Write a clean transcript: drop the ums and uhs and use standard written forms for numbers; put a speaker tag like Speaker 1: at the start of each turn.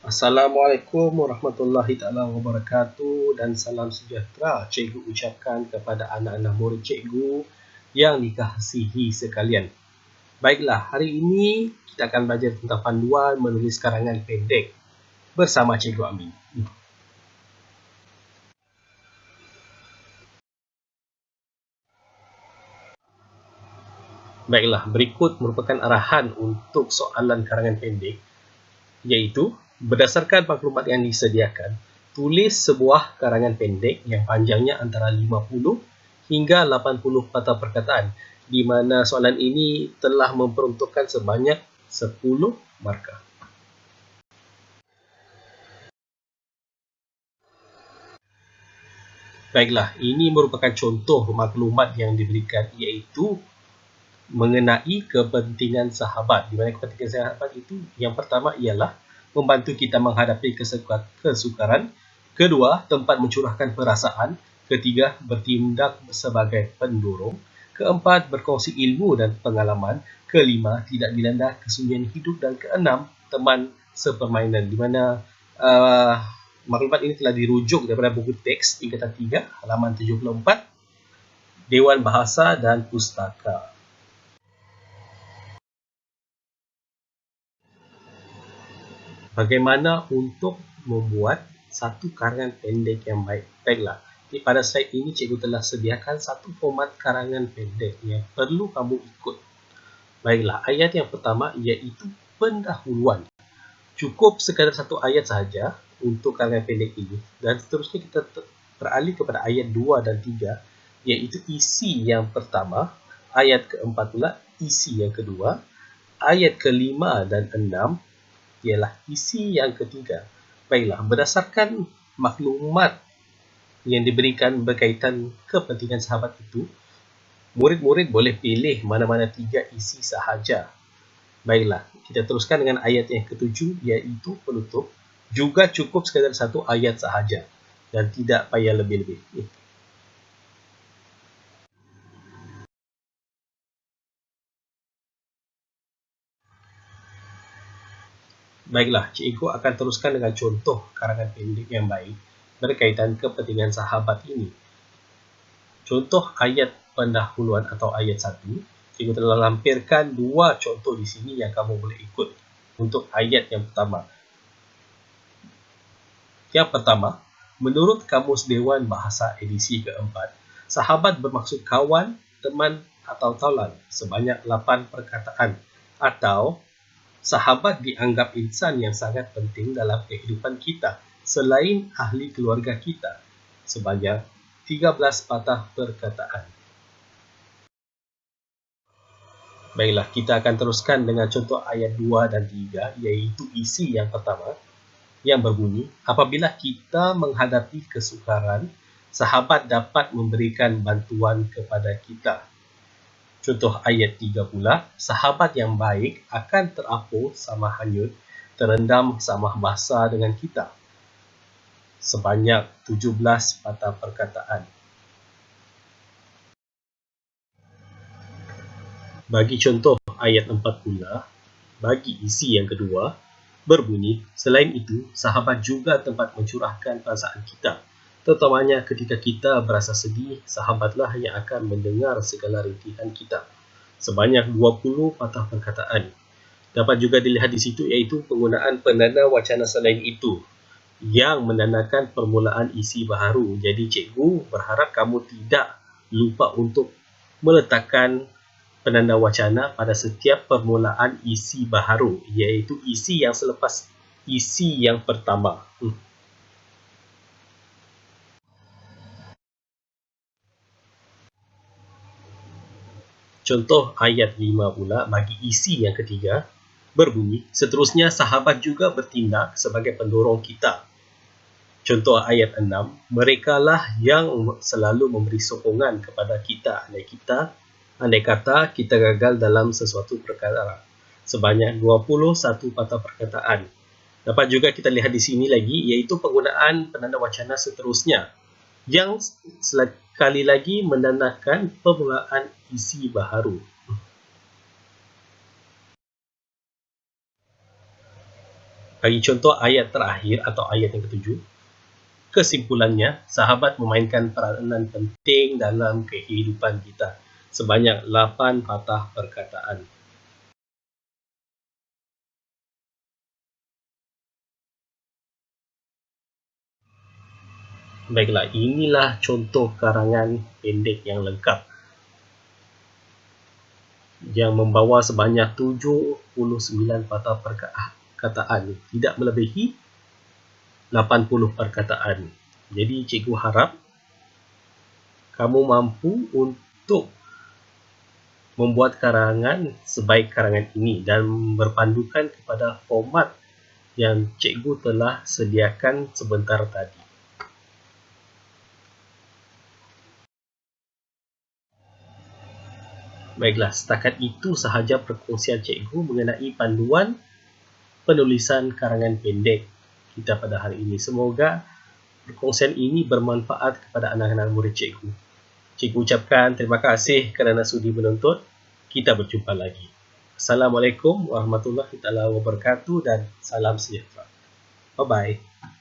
Speaker 1: Assalamualaikum warahmatullahi taala wabarakatuh dan salam sejahtera cikgu ucapkan kepada anak-anak murid cikgu yang dikasihi sekalian. Baiklah, hari ini kita akan belajar tentang panduan menulis karangan pendek bersama cikgu Amin. Baiklah, berikut merupakan arahan untuk soalan karangan pendek, iaitu berdasarkan maklumat yang disediakan, tulis sebuah karangan pendek yang panjangnya antara 50 hingga 80 patah perkataan, di mana soalan ini telah memperuntukkan sebanyak 10 markah. Baiklah, ini merupakan contoh maklumat yang diberikan, iaitu mengenai kepentingan sahabat. Di mana kepentingan sahabat itu yang pertama ialah membantu kita menghadapi kesukaran, kedua, tempat mencurahkan perasaan, ketiga, bertindak sebagai pendorong, keempat, berkongsi ilmu dan pengalaman, kelima, tidak dilanda kesunyian hidup, dan keenam, teman sepermainan. Di mana maklumat ini telah dirujuk daripada buku teks tingkatan 3 halaman 74 Dewan Bahasa dan Pustaka. Bagaimana untuk membuat satu karangan pendek yang baik? Baiklah, pada slide ini cikgu telah sediakan satu format karangan pendek yang perlu kamu ikut. Baiklah, ayat yang pertama iaitu pendahuluan. Cukup sekadar satu ayat sahaja untuk karangan pendek ini, dan seterusnya kita beralih kepada ayat 2 dan 3, iaitu isi yang pertama, ayat keempat pula isi yang kedua, ayat kelima dan 6 ialah isi yang ketiga. Baiklah, berdasarkan maklumat yang diberikan berkaitan kepentingan sahabat itu, murid-murid boleh pilih mana-mana 3 isi sahaja. Baiklah, kita teruskan dengan ayat yang ketujuh, iaitu penutup. Juga cukup sekadar satu ayat sahaja dan tidak payah lebih-lebih. Baiklah, cikgu akan teruskan dengan contoh karangan pendek yang baik berkaitan kepentingan sahabat ini. Contoh ayat pendahuluan atau ayat 1, cikgu telah lampirkan 2 contoh di sini yang kamu boleh ikut untuk ayat yang pertama. Yang pertama, menurut Kamus Dewan Bahasa edisi keempat, sahabat bermaksud kawan, teman atau taulan sebanyak 8 perkataan, atau sahabat dianggap insan yang sangat penting dalam kehidupan kita selain ahli keluarga kita sebanyak 13 patah perkataan. Baiklah, kita akan teruskan dengan contoh ayat 2 dan 3, iaitu isi yang pertama yang berbunyi, apabila kita menghadapi kesukaran, sahabat dapat memberikan bantuan kepada kita. Contoh ayat 3 pula, sahabat yang baik akan terapung sama hanyut, terendam sama basah dengan kita. Sebanyak 17 patah perkataan. Bagi contoh ayat 4 pula, bagi isi yang kedua, berbunyi, selain itu, sahabat juga tempat mencurahkan perasaan kita. Terutamanya ketika kita berasa sedih, sahabatlah yang akan mendengar segala rintihan kita. Sebanyak 20 patah perkataan. Dapat juga dilihat di situ iaitu penggunaan penanda wacana selain itu yang menandakan permulaan isi baharu. Jadi cikgu berharap kamu tidak lupa untuk meletakkan penanda wacana pada setiap permulaan isi baharu, iaitu isi yang selepas isi yang pertama. Contoh ayat 5 pula bagi isi yang ketiga berbunyi, seterusnya sahabat juga bertindak sebagai pendorong kita. Contoh ayat 6, merekalah yang selalu memberi sokongan kepada kita andai kata kita gagal dalam sesuatu perkara. Sebanyak 21 patah perkataan. Dapat juga kita lihat di sini lagi iaitu penggunaan penanda wacana seterusnya yang sekali lagi menandakan permulaan isi baharu. Bagi contoh ayat terakhir atau ayat yang ketujuh, kesimpulannya, sahabat memainkan peranan penting dalam kehidupan kita sebanyak 8 patah perkataan. Baiklah, inilah contoh karangan pendek yang lengkap yang membawa sebanyak 79 patah perkataan, tidak melebihi 80 perkataan. Jadi cikgu harap kamu mampu untuk membuat karangan sebaik karangan ini dan berpandukan kepada format yang cikgu telah sediakan sebentar tadi. Baiklah, setakat itu sahaja perkongsian cikgu mengenai panduan penulisan karangan pendek kita pada hari ini. Semoga perkongsian ini bermanfaat kepada anak-anak murid cikgu. Cikgu ucapkan terima kasih kerana sudi menonton. Kita berjumpa lagi. Assalamualaikum warahmatullahi wabarakatuh dan salam sejahtera. Bye-bye.